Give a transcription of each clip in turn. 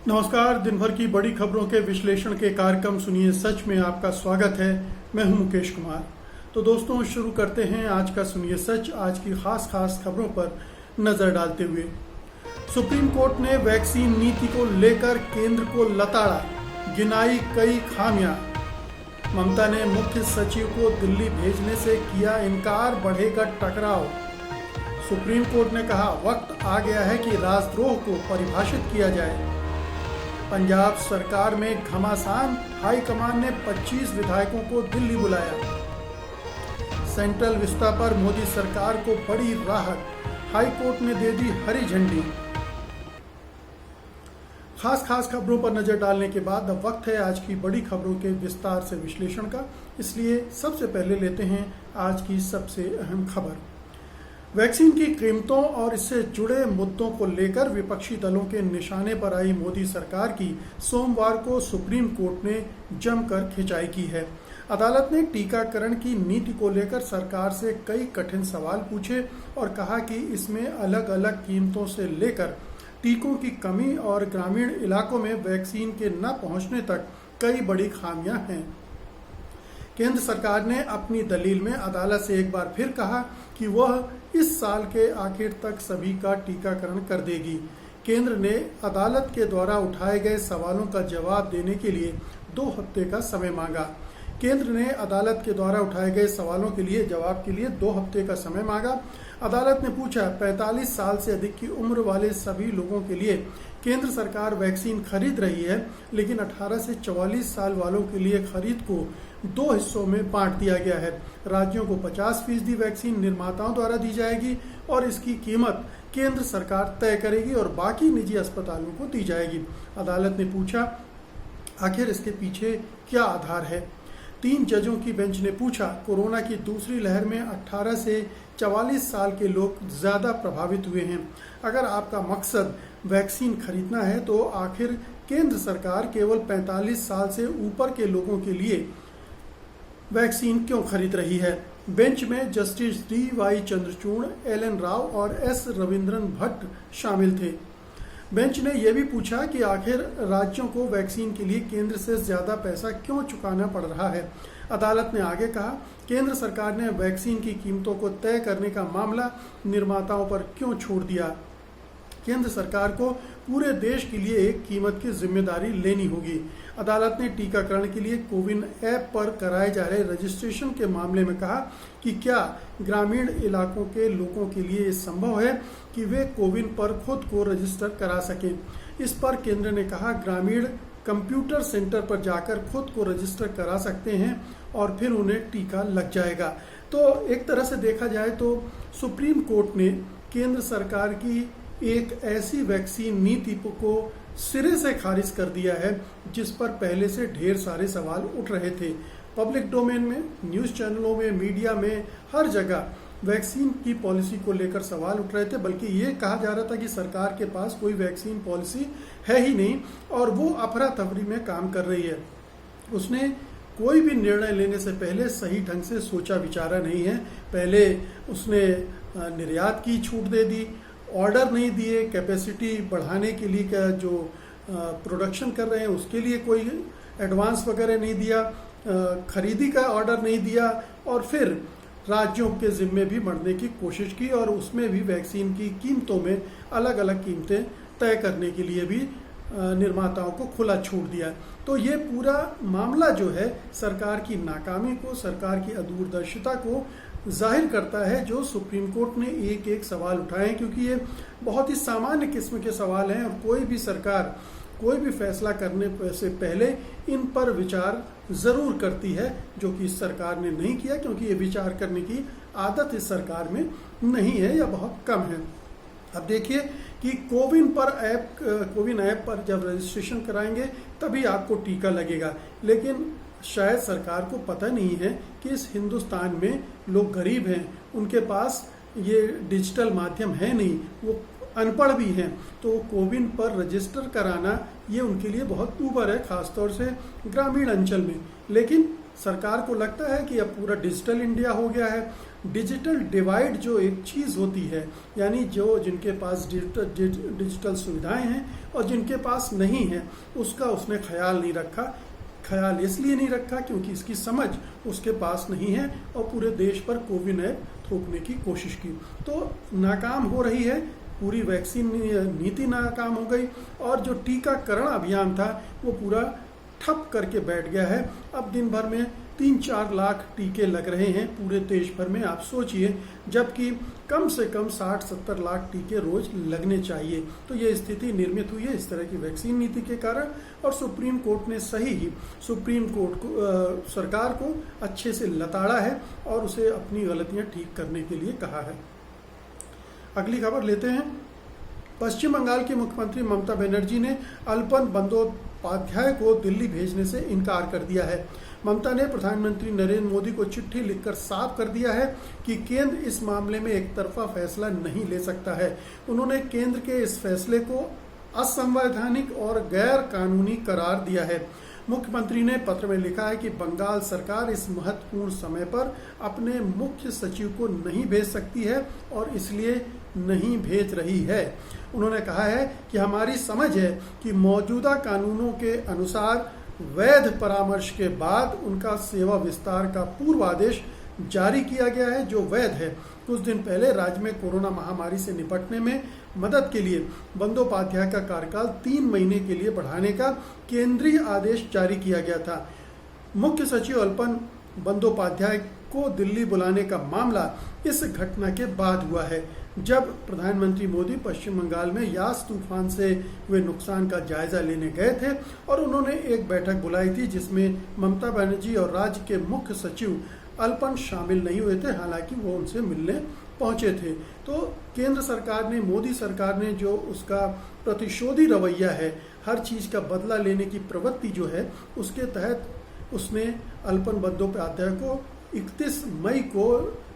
नमस्कार। दिन भर की बड़ी खबरों के विश्लेषण के कार्यक्रम सुनिए सच में आपका स्वागत है। मैं हूं मुकेश कुमार। तो दोस्तों, शुरू करते हैं आज का सुनिए सच। आज की खास खबरों पर नजर डालते हुए सुप्रीम कोर्ट ने वैक्सीन नीति को लेकर केंद्र को लताड़ा, गिनाई कई खामियां। ममता ने मुख्य सचिव को दिल्ली भेजने से किया इनकार, बढ़ेगा टकराव। सुप्रीम कोर्ट ने कहा वक्त आ गया है कि राजद्रोह को परिभाषित किया जाए। पंजाब सरकार में घमासान, हाईकमान ने 25 विधायकों को दिल्ली बुलाया। सेंट्रल विस्टा पर मोदी सरकार को बड़ी राहत, हाईकोर्ट ने दे दी हरी झंडी। खास खबरों पर नजर डालने के बाद अब वक्त है आज की बड़ी खबरों के विस्तार से विश्लेषण का। इसलिए सबसे पहले लेते हैं आज की सबसे अहम खबर। वैक्सीन की कीमतों और इससे जुड़े मुद्दों को लेकर विपक्षी दलों के निशाने पर आई मोदी सरकार की सोमवार को सुप्रीम कोर्ट ने जमकर खिंचाई की है। अदालत ने टीकाकरण की नीति को लेकर सरकार से कई कठिन सवाल पूछे और कहा कि इसमें अलग अलग कीमतों से लेकर टीकों की कमी और ग्रामीण इलाकों में वैक्सीन के न पहुंचने तक कई बड़ी खामियां हैं। केंद्र सरकार ने अपनी दलील में अदालत से एक बार फिर कहा कि वह इस साल के आखिर तक सभी का टीकाकरण कर देगी। केंद्र ने अदालत के द्वारा उठाए गए सवालों का जवाब देने के लिए 2 हफ्ते का समय मांगा। केंद्र ने अदालत के द्वारा उठाए गए सवालों के लिए जवाब के लिए 2 हफ्ते का समय मांगा। अदालत ने पूछा 45 साल से अधिक की उम्र वाले सभी लोगों के लिए केंद्र सरकार वैक्सीन खरीद रही है, लेकिन 18 से 44 साल वालों के लिए खरीद को 2 हिस्सों में बांट दिया गया है। राज्यों को 50% वैक्सीन निर्माताओं द्वारा दी जाएगी और इसकी कीमत केंद्र सरकार तय करेगी और बाकी निजी अस्पतालों को दी जाएगी। अदालत ने पूछा आखिर इसके पीछे क्या आधार है। 3 जजों की बेंच ने पूछा कोरोना की दूसरी लहर में 18 से 44 साल के लोग ज्यादा प्रभावित हुए हैं। अगर आपका मकसद वैक्सीन खरीदना है तो आखिर केंद्र सरकार केवल 45 साल से ऊपर के लोगों के लिए वैक्सीन क्यों खरीद रही है। बेंच में justice DY Chandrachud, LN Rao और S रविंद्रन भट्ट शामिल थे। बेंच ने यह भी पूछा कि आखिर राज्यों को वैक्सीन के लिए केंद्र से ज्यादा पैसा क्यों चुकाना पड़ रहा है। अदालत ने आगे कहा केंद्र सरकार ने वैक्सीन की कीमतों को तय करने का मामला निर्माताओं पर क्यों छोड़ दिया। केंद्र सरकार को पूरे देश के लिए एक कीमत की जिम्मेदारी लेनी होगी। अदालत ने टीकाकरण के लिए कोविन ऐप पर कराए जा रहे रजिस्ट्रेशन के मामले में कहा कि क्या ग्रामीण इलाकों के लोगों के लिए संभव है कि वे कोविन पर खुद को रजिस्टर करा सकें। इस पर केंद्र ने कहा ग्रामीण कंप्यूटर सेंटर पर जाकर खुद को रजिस्टर करा सकते हैं और फिर उन्हें टीका लग जाएगा। तो एक तरह से देखा जाए तो सुप्रीम कोर्ट ने केंद्र सरकार की एक ऐसी वैक्सीन नीति को सिरे से खारिज कर दिया है जिस पर पहले से ढेर सारे सवाल उठ रहे थे। पब्लिक डोमेन में, न्यूज चैनलों में, मीडिया में, हर जगह वैक्सीन की पॉलिसी को लेकर सवाल उठ रहे थे। बल्कि ये कहा जा रहा था कि सरकार के पास कोई वैक्सीन पॉलिसी है ही नहीं और वो अफरा तफरी में काम कर रही है। उसने कोई भी निर्णय लेने से पहले सही ढंग से सोचा विचारा नहीं है। पहले उसने निर्यात की छूट दे दी, ऑर्डर नहीं दिए, कैपेसिटी बढ़ाने के लिए क्या जो प्रोडक्शन कर रहे हैं उसके लिए कोई एडवांस वगैरह नहीं दिया, खरीदी का ऑर्डर नहीं दिया और फिर राज्यों के जिम्मे भी बढ़ने की कोशिश की और उसमें भी वैक्सीन की कीमतों में अलग अलग कीमतें तय करने के लिए भी निर्माताओं को खुला छूट दिया। तो ये पूरा मामला जो है सरकार की नाकामी को, सरकार की अदूरदर्शिता को जाहिर करता है, जो सुप्रीम कोर्ट ने एक एक सवाल उठाए हैं, क्योंकि ये बहुत ही सामान्य किस्म के सवाल हैं और कोई भी सरकार कोई भी फैसला करने से पहले इन पर विचार जरूर करती है, जो कि इस सरकार ने नहीं किया, क्योंकि ये विचार करने की आदत इस सरकार में नहीं है या बहुत कम है। अब देखिए कि कोविन ऐप पर जब रजिस्ट्रेशन कराएंगे तभी आपको टीका लगेगा, लेकिन शायद सरकार को पता नहीं है कि इस हिंदुस्तान में लोग गरीब हैं, उनके पास ये डिजिटल माध्यम है नहीं, वो अनपढ़ भी हैं, तो कोविन पर रजिस्टर कराना ये उनके लिए बहुत दूभर है, खासतौर से ग्रामीण अंचल में। लेकिन सरकार को लगता है कि अब पूरा डिजिटल इंडिया हो गया है। डिजिटल डिवाइड जो एक चीज़ होती है, यानी जो जिनके पास डिजिटल सुविधाएं हैं और जिनके पास नहीं है उसका उसने ख्याल नहीं रखा। ख्याल इसलिए नहीं रखा क्योंकि इसकी समझ उसके पास नहीं है और पूरे देश पर कोविड ऐप थोपने की कोशिश की तो नाकाम हो रही है। पूरी वैक्सीन नीति नाकाम हो गई और जो टीकाकरण अभियान था वो पूरा ठप करके बैठ गया है। अब दिन भर में 3-4 लाख टीके लग रहे हैं पूरे देश भर में, आप सोचिए, जबकि कम से कम 60-70 लाख टीके रोज लगने चाहिए। तो ये स्थिति निर्मित हुई है इस तरह की वैक्सीन नीति के कारण और सुप्रीम कोर्ट ने सही ही सुप्रीम कोर्ट को सरकार को अच्छे से लताड़ा है और उसे अपनी गलतियां ठीक करने के लिए कहा है। अगली खबर लेते हैं। पश्चिम बंगाल की मुख्यमंत्री ममता बनर्जी ने अल्पन बंदोपाध्याय को दिल्ली भेजने से इनकार कर दिया है। ममता ने प्रधानमंत्री नरेंद्र मोदी को चिट्ठी लिखकर साफ कर दिया है कि केंद्र इस मामले में एक तरफा फैसला नहीं ले सकता है। उन्होंने केंद्र के इस फैसले को असंवैधानिक और गैर कानूनी करार दिया है। मुख्यमंत्री ने पत्र में लिखा है कि बंगाल सरकार इस महत्वपूर्ण समय पर अपने मुख्य सचिव को नहीं भेज सकती है और इसलिए नहीं भेज रही है। उन्होंने कहा है कि हमारी समझ है कि मौजूदा कानूनों के अनुसार वैध परामर्श के बाद उनका सेवा विस्तार का पूर्वादेश जारी किया गया है जो वैध है। कुछ दिन पहले राज्य में कोरोना महामारी से निपटने में मदद के लिए बंदोपाध्याय का कार्यकाल 3 महीने के लिए बढ़ाने का केंद्रीय आदेश जारी किया गया था। मुख्य सचिव अल्पन बंदोपाध्याय को दिल्ली बुलाने का मामला इस घटना के बाद हुआ है जब प्रधानमंत्री मोदी पश्चिम बंगाल में यास तूफान से हुए नुकसान का जायजा लेने गए थे और उन्होंने एक बैठक बुलाई थी जिसमें ममता बनर्जी और राज्य के मुख्य सचिव अल्पन शामिल नहीं हुए थे, हालांकि वो उनसे मिलने पहुंचे थे। तो केंद्र सरकार ने, मोदी सरकार ने जो उसका प्रतिशोधी रवैया है, हर चीज़ का बदला लेने की प्रवृत्ति जो है, उसके तहत उसने अल्पन बंदोपाध्याय को 31 मई को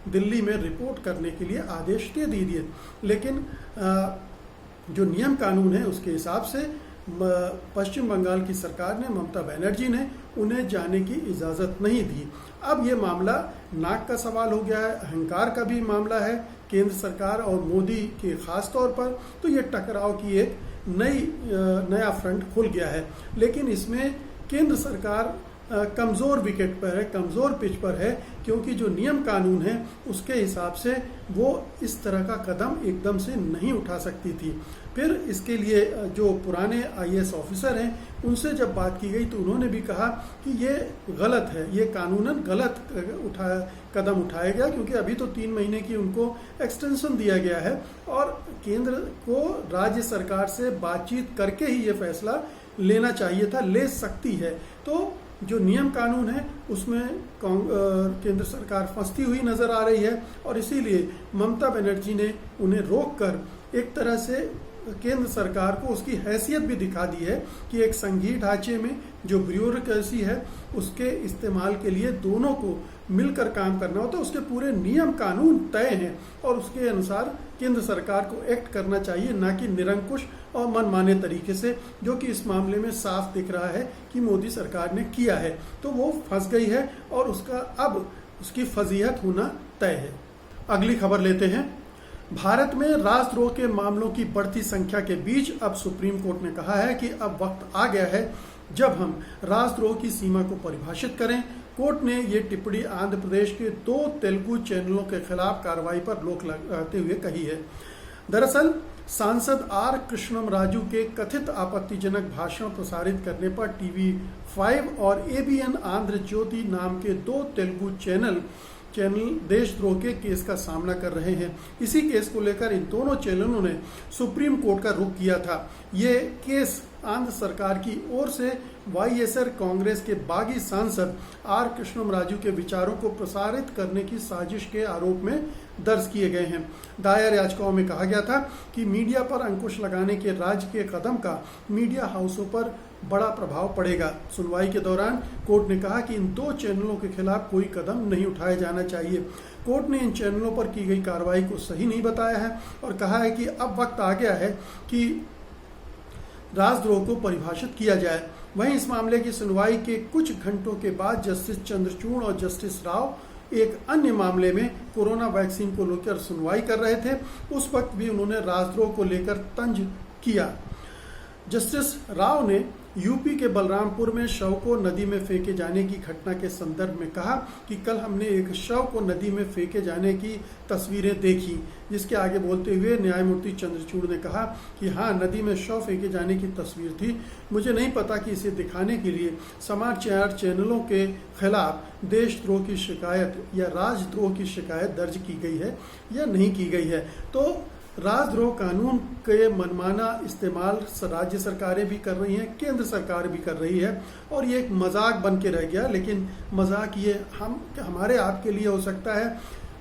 दिल्ली में रिपोर्ट करने के लिए आदेश दे दिए। लेकिन जो नियम कानून है उसके हिसाब से पश्चिम बंगाल की सरकार ने, ममता बनर्जी ने उन्हें जाने की इजाज़त नहीं दी। अब ये मामला नाक का सवाल हो गया है, अहंकार का भी मामला है केंद्र सरकार और मोदी के खास तौर पर। तो ये टकराव की एक नया फ्रंट खुल गया है। लेकिन इसमें केंद्र सरकार कमज़ोर विकेट पर है, कमज़ोर पिच पर है, क्योंकि जो नियम कानून है उसके हिसाब से वो इस तरह का कदम एकदम से नहीं उठा सकती थी। फिर इसके लिए जो पुराने IAS ऑफिसर हैं उनसे जब बात की गई तो उन्होंने भी कहा कि ये गलत है, ये कानूनन गलत कदम उठाया गया, क्योंकि अभी तो 3 महीने की उनको एक्सटेंशन दिया गया है और केंद्र को राज्य सरकार से बातचीत करके ही ये फैसला लेना चाहिए था, ले सकती है। तो जो नियम कानून है उसमें केंद्र सरकार फंसती हुई नजर आ रही है और इसीलिए ममता बनर्जी ने उन्हें रोककर एक तरह से केंद्र सरकार को उसकी हैसियत भी दिखा दी है कि एक संघीय ढांचे में जो ब्यूरोक्रेसी है उसके इस्तेमाल के लिए दोनों को मिलकर काम करना होता है, उसके पूरे नियम कानून तय हैं और उसके अनुसार केंद्र सरकार को एक्ट करना चाहिए, ना कि निरंकुश और मनमाने तरीके से, जो कि इस मामले में साफ दिख रहा है कि मोदी सरकार ने किया है। तो वो फंस गई है और उसका अब उसकी फजीहत होना तय है। अगली खबर लेते हैं। भारत में राजद्रोह के मामलों की बढ़ती संख्या के बीच अब सुप्रीम कोर्ट ने कहा है कि अब वक्त आ गया है जब हम राजद्रोह की सीमा को परिभाषित करें। कोर्ट ने ये टिप्पणी आंध्र प्रदेश के 2 तेलुगु चैनलों के खिलाफ कार्रवाई पर रोक लगाते हुए कही है। दरअसल सांसद आर कृष्णम राजू के कथित आपत्तिजनक भाषण प्रसारित करने पर TV5 और ABN आंध्र ज्योति नाम के 2 तेलुगु चैनल देशद्रोह के केस का सामना कर रहे हैं। इसी केस को लेकर इन दोनों चैनलों ने सुप्रीम कोर्ट का रुख किया था। ये केस आंध्र सरकार की ओर से YSR कांग्रेस के बागी सांसद आर कृष्णम राजू के विचारों को प्रसारित करने की साजिश के आरोप में दर्ज किए गए हैं। दायर याचिकाओं में कहा गया था कि मीडिया पर अंकुश लगाने के राज्य के कदम का मीडिया हाउसों पर बड़ा प्रभाव पड़ेगा। सुनवाई के दौरान कोर्ट ने कहा कि इन 2 चैनलों के खिलाफ कोई कदम नहीं उठाया जाना चाहिए। कोर्ट ने इन चैनलों पर की गई कार्रवाई को सही नहीं बताया है और कहा है कि अब वक्त आ गया है कि राजद्रोह को परिभाषित किया जाए। वहीं इस मामले की सुनवाई के कुछ घंटों के बाद जस्टिस चंद्रचूड़ और जस्टिस राव एक अन्य मामले में कोरोना वैक्सीन को लेकर सुनवाई कर रहे थे। उस वक्त भी उन्होंने राजद्रोह को लेकर तंज किया। जस्टिस राव ने यूपी के बलरामपुर में शव को नदी में फेंके जाने की घटना के संदर्भ में कहा कि कल हमने एक शव को नदी में फेंके जाने की तस्वीरें देखी, जिसके आगे बोलते हुए न्यायमूर्ति चंद्रचूड़ ने कहा कि हाँ, नदी में शव फेंके जाने की तस्वीर थी। मुझे नहीं पता कि इसे दिखाने के लिए समाचार चैनलों के खिलाफ देशद्रोह की शिकायत या राजद्रोह की शिकायत दर्ज की गई है या नहीं की गई है। तो राजद्रोह कानून के मनमाना इस्तेमाल राज्य सरकारें भी कर रही हैं, केंद्र सरकार भी कर रही है, और ये एक मजाक बन के रह गया। लेकिन मजाक ये हमारे आपके लिए हो सकता है,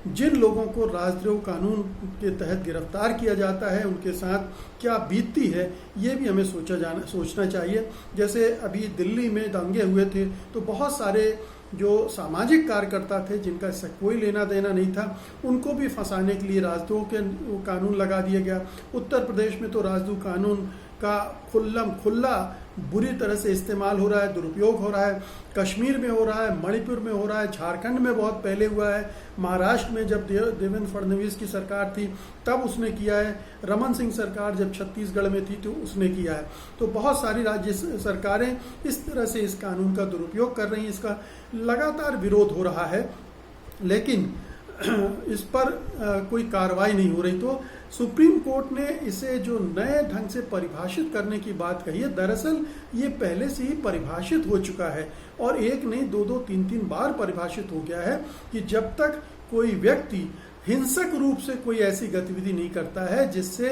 जिन लोगों को राजद्रोह कानून के तहत गिरफ्तार किया जाता है उनके साथ क्या बीतती है, ये भी हमें सोचना चाहिए। जैसे अभी दिल्ली में दंगे हुए थे तो बहुत सारे जो सामाजिक कार्यकर्ता थे जिनका इससे कोई लेना देना नहीं था, उनको भी फंसाने के लिए राजद्रोह के कानून लगा दिया गया। उत्तर प्रदेश में तो राजद्रोह कानून का खुल्ला बुरी तरह से इस्तेमाल हो रहा है, दुरुपयोग हो रहा है। कश्मीर में हो रहा है, मणिपुर में हो रहा है, झारखंड में बहुत पहले हुआ है, महाराष्ट्र में जब देवेंद्र फडणवीस की सरकार थी तब उसने किया है, रमन सिंह सरकार जब छत्तीसगढ़ में थी तो उसने किया है। तो बहुत सारी राज्य सरकारें इस तरह से इस कानून का दुरुपयोग कर रही हैं, इसका लगातार विरोध हो रहा है, लेकिन इस पर कोई कार्रवाई नहीं हो रही। तो सुप्रीम कोर्ट ने इसे जो नए ढंग से परिभाषित करने की बात कही है, दरअसल ये पहले से ही परिभाषित हो चुका है और एक नहीं, दो, तीन बार परिभाषित हो गया है कि जब तक कोई व्यक्ति हिंसक रूप से कोई ऐसी गतिविधि नहीं करता है जिससे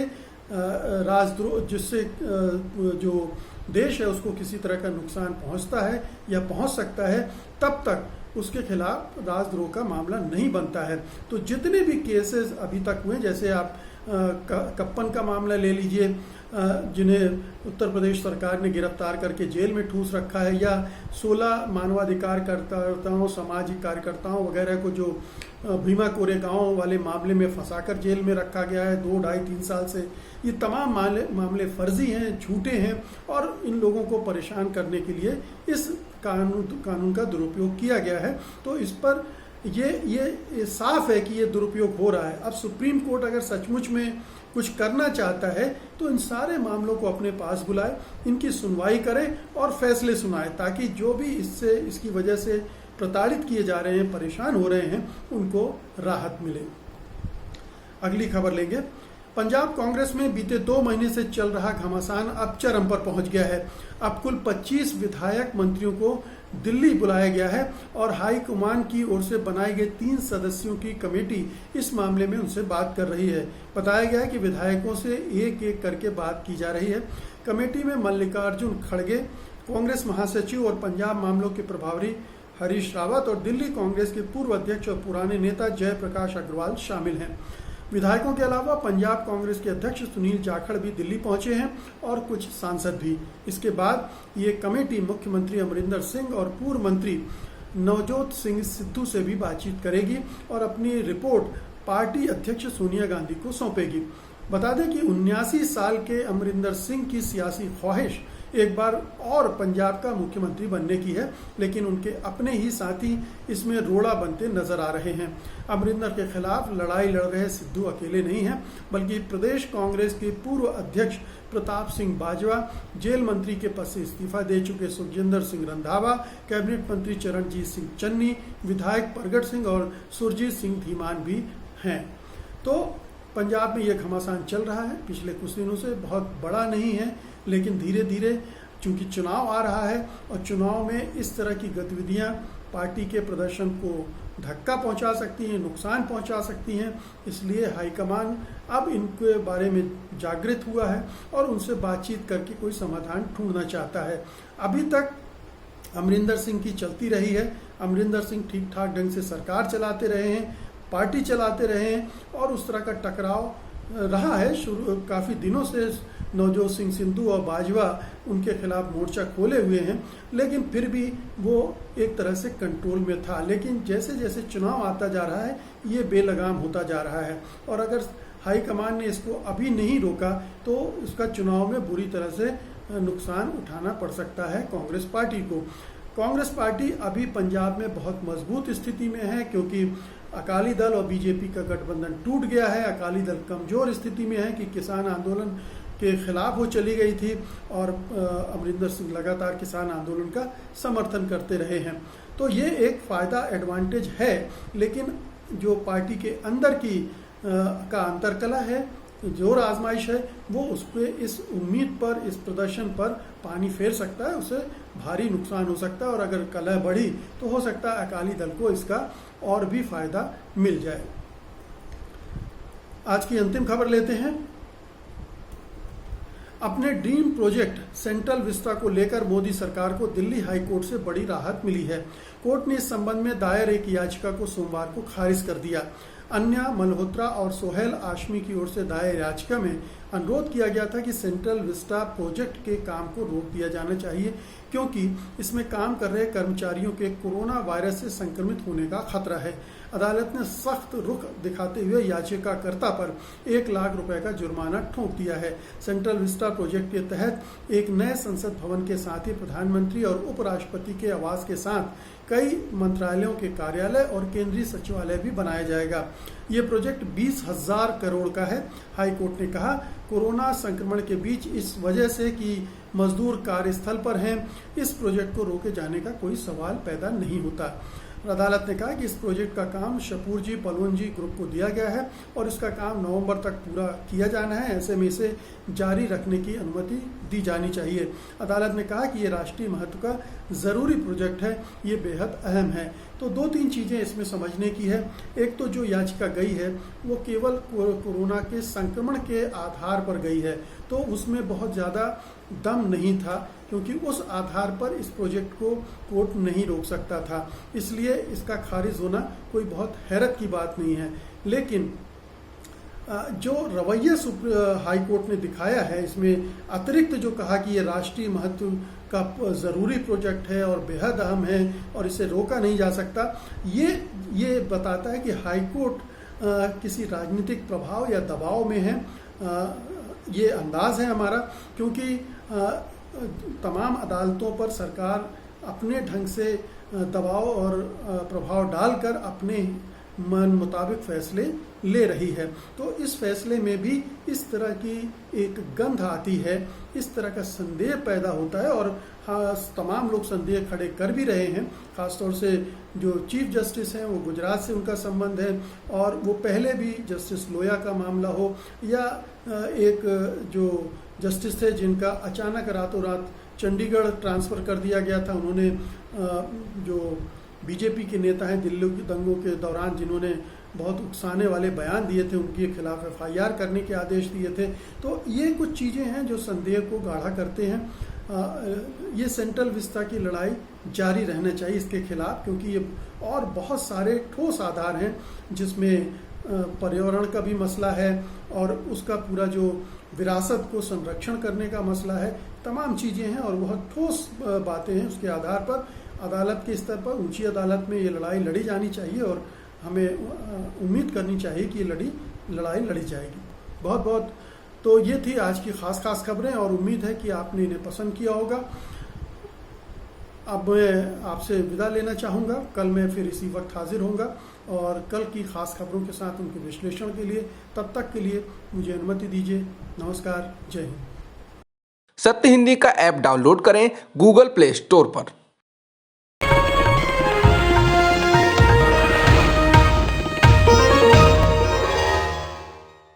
राजद्रोह, जिससे जो देश है उसको किसी तरह का नुकसान पहुंचता है या पहुंच सकता है, तब तक उसके खिलाफ राजद्रोह का मामला नहीं बनता है। तो जितने भी केसेस अभी तक हुए, जैसे आप कप्पन का मामला ले लीजिए, जिन्हें उत्तर प्रदेश सरकार ने गिरफ्तार करके जेल में ठूस रखा है, या 16 मानवाधिकार कार्यकर्ताओं, सामाजिक कार्यकर्ताओं वगैरह को जो भीमा कोरेगांव वाले मामले में फंसाकर जेल में रखा गया है 2, 2.5, 3 साल से। ये तमाम मामले फर्जी हैं, झूठे हैं, और इन लोगों को परेशान करने के लिए इस कानून का दुरुपयोग किया गया है। तो इस पर ये साफ है कि ये दुरुपयोग हो रहा है। अब सुप्रीम कोर्ट अगर सचमुच में कुछ करना चाहता है तो इन सारे मामलों को अपने पास बुलाए, इनकी सुनवाई करे और फैसले सुनाए, ताकि जो भी इसकी वजह से प्रताड़ित किए जा रहे हैं, परेशान हो रहे हैं, उनको राहत मिले। अगली खबर लेंगे। पंजाब कांग्रेस में बीते 2 महीने से चल रहा घमासान अब चरम पर पहुंच गया है। अब कुल 25 विधायक मंत्रियों को दिल्ली बुलाया गया है और हाईकमान की ओर से बनाई गई 3 सदस्यों की कमेटी इस मामले में उनसे बात कर रही है। बताया गया है कि विधायकों से एक एक करके बात की जा रही है। कमेटी में मल्लिकार्जुन खड़गे, कांग्रेस महासचिव और पंजाब मामलों के प्रभारी हरीश रावत, और दिल्ली कांग्रेस के पूर्व अध्यक्ष और पुराने नेता जयप्रकाश अग्रवाल शामिल हैं। विधायकों के अलावा पंजाब कांग्रेस के अध्यक्ष सुनील जाखड़ भी दिल्ली पहुंचे हैं और कुछ सांसद भी। इसके बाद ये कमेटी मुख्यमंत्री अमरिंदर सिंह और पूर्व मंत्री नवजोत सिंह सिद्धू से भी बातचीत करेगी और अपनी रिपोर्ट पार्टी अध्यक्ष सोनिया गांधी को सौंपेगी। बता दें कि 79 साल के अमरिंदर सिंह की सियासी ख्वाहिश एक बार और पंजाब का मुख्यमंत्री बनने की है, लेकिन उनके अपने ही साथी इसमें रोड़ा बनते नजर आ रहे हैं। अमरिंदर के खिलाफ लड़ाई लड़ रहे सिद्धू अकेले नहीं हैं, बल्कि प्रदेश कांग्रेस के पूर्व अध्यक्ष प्रताप सिंह बाजवा, जेल मंत्री के पद से इस्तीफा दे चुके सुखजिंदर सिंह रंधावा, कैबिनेट मंत्री चरणजीत सिंह चन्नी, विधायक प्रगट सिंह और सुरजीत सिंह धीमान भी हैं। तो पंजाब में यह घमासान चल रहा है पिछले कुछ दिनों से, बहुत बड़ा नहीं है, लेकिन धीरे धीरे चूंकि चुनाव आ रहा है और चुनाव में इस तरह की गतिविधियां पार्टी के प्रदर्शन को धक्का पहुंचा सकती हैं, नुकसान पहुंचा सकती हैं, इसलिए हाईकमान अब इनके बारे में जागृत हुआ है और उनसे बातचीत करके कोई समाधान ढूंढना चाहता है। अभी तक अमरिंदर सिंह की चलती रही है, अमरिंदर सिंह ठीक ठाक ढंग से सरकार चलाते रहे हैं, पार्टी चलाते रहे हैं, और उस तरह का टकराव रहा है काफ़ी दिनों से। नवजोत सिंह सिद्धू और बाजवा उनके खिलाफ मोर्चा खोले हुए हैं, लेकिन फिर भी वो एक तरह से कंट्रोल में था। लेकिन जैसे जैसे चुनाव आता जा रहा है ये बेलगाम होता जा रहा है, और अगर हाईकमान ने इसको अभी नहीं रोका तो उसका चुनाव में बुरी तरह से नुकसान उठाना पड़ सकता है कांग्रेस पार्टी को। कांग्रेस पार्टी अभी पंजाब में बहुत मजबूत स्थिति में है, क्योंकि अकाली दल और बीजेपी का गठबंधन टूट गया है। अकाली दल कमजोर स्थिति में है कि किसान आंदोलन के खिलाफ वो चली गई थी और अमरिंदर सिंह लगातार किसान आंदोलन का समर्थन करते रहे हैं। तो ये एक फ़ायदा एडवांटेज है, लेकिन जो पार्टी के अंदर की का अंतरकला है, जोर आजमाइश है, वो उस पर, इस उम्मीद पर, इस प्रदर्शन पर पानी फेर सकता है, उसे भारी नुकसान हो सकता है और अगर कलह बढ़ी तो हो सकता है अकाली दल को इसका और भी फायदा मिल जाए। आज की अंतिम खबर लेते हैं। अपने ड्रीम प्रोजेक्ट सेंट्रल विस्टा को लेकर मोदी सरकार को दिल्ली हाई कोर्ट से बड़ी राहत मिली है। कोर्ट ने इस संबंध में दायर एक याचिका को सोमवार को खारिज कर दिया। अन्या मल्होत्रा और सोहेल आशमी की ओर से दायर याचिका में अनुरोध किया गया था कि सेंट्रल विस्टा प्रोजेक्ट के काम को रोक दिया जाना चाहिए, क्योंकि इसमें काम कर रहे कर्मचारियों के कोरोना वायरस से संक्रमित होने का खतरा है। अदालत ने सख्त रुख दिखाते हुए याचिकाकर्ता पर 1 लाख रुपए का जुर्माना ठोक दिया है। सेंट्रल विस्टा प्रोजेक्ट के तहत एक नए संसद भवन के साथ ही प्रधानमंत्री और उपराष्ट्रपति के आवास के साथ कई मंत्रालयों के कार्यालय और केंद्रीय सचिवालय भी बनाया जाएगा। ये प्रोजेक्ट 20,000 करोड़ का है। हाई कोर्ट ने कहा, कोरोना संक्रमण के बीच इस वजह से कि मजदूर कार्यस्थल पर हैं, इस प्रोजेक्ट को रोके जाने का कोई सवाल पैदा नहीं होता। अदालत ने कहा कि इस प्रोजेक्ट का काम शपूरजी पलवनजी ग्रुप को दिया गया है और इसका काम नवंबर तक पूरा किया जाना है। ऐसे में इसे जारी रखने की अनुमति दी जानी चाहिए। अदालत ने कहा कि ये राष्ट्रीय महत्व का ज़रूरी प्रोजेक्ट है, ये बेहद अहम है। तो 2-3 चीज़ें इसमें समझने की है। एक तो जो याचिका गई है वो केवल कोरोना के संक्रमण के आधार पर गई है, तो उसमें बहुत ज़्यादा दम नहीं था, क्योंकि उस आधार पर इस प्रोजेक्ट को कोर्ट नहीं रोक सकता था। इसलिए इसका खारिज होना कोई बहुत हैरत की बात नहीं है। लेकिन जो रवैया हाई कोर्ट ने दिखाया है, इसमें अतिरिक्त जो कहा कि ये राष्ट्रीय महत्व का ज़रूरी प्रोजेक्ट है और बेहद अहम है और इसे रोका नहीं जा सकता, ये बताता है कि हाई कोर्ट किसी राजनीतिक प्रभाव या दबाव में है। ये अंदाज है हमारा, क्योंकि तमाम अदालतों पर सरकार अपने ढंग से दबाव और प्रभाव डालकर अपने मन मुताबिक फैसले ले रही है। तो इस फैसले में भी इस तरह की एक गंध आती है, इस तरह का संदेह पैदा होता है और तमाम लोग संदेह खड़े कर भी रहे हैं। खासतौर से जो चीफ जस्टिस हैं वो गुजरात से उनका संबंध है, और वो पहले भी जस्टिस लोया का मामला हो या एक जो जस्टिस थे जिनका अचानक रातों रात चंडीगढ़ ट्रांसफ़र कर दिया गया था, उन्होंने जो बीजेपी के नेता हैं दिल्ली के दंगों के दौरान जिन्होंने बहुत उकसाने वाले बयान दिए थे, उनके खिलाफ FIR करने के आदेश दिए थे। तो ये कुछ चीज़ें हैं जो संदेह को गाढ़ा करते हैं। ये सेंट्रल विस्टा की लड़ाई जारी रहना चाहिए इसके खिलाफ, क्योंकि ये और बहुत सारे ठोस आधार हैं जिसमें पर्यावरण का भी मसला है और उसका पूरा जो विरासत को संरक्षण करने का मसला है, तमाम चीज़ें हैं और बहुत ठोस बातें हैं। उसके आधार पर अदालत के स्तर पर, ऊंची अदालत में ये लड़ाई लड़ी जानी चाहिए और हमें उम्मीद करनी चाहिए कि ये लड़ाई लड़ी जाएगी। बहुत बहुत तो ये थी आज की खास खबरें और उम्मीद है कि आपने इन्हें पसंद किया होगा। अब मैं आपसे विदा लेना चाहूँगा। कल मैं फिर इसी वक्त हाजिर होऊंगा और कल की खास खबरों के साथ उनके विश्लेषण के लिए, तब तक के लिए मुझे अनुमति दीजिए। नमस्कार, जय हिंद। सत्य हिंदी का ऐप डाउनलोड करें गूगल प्ले स्टोर पर।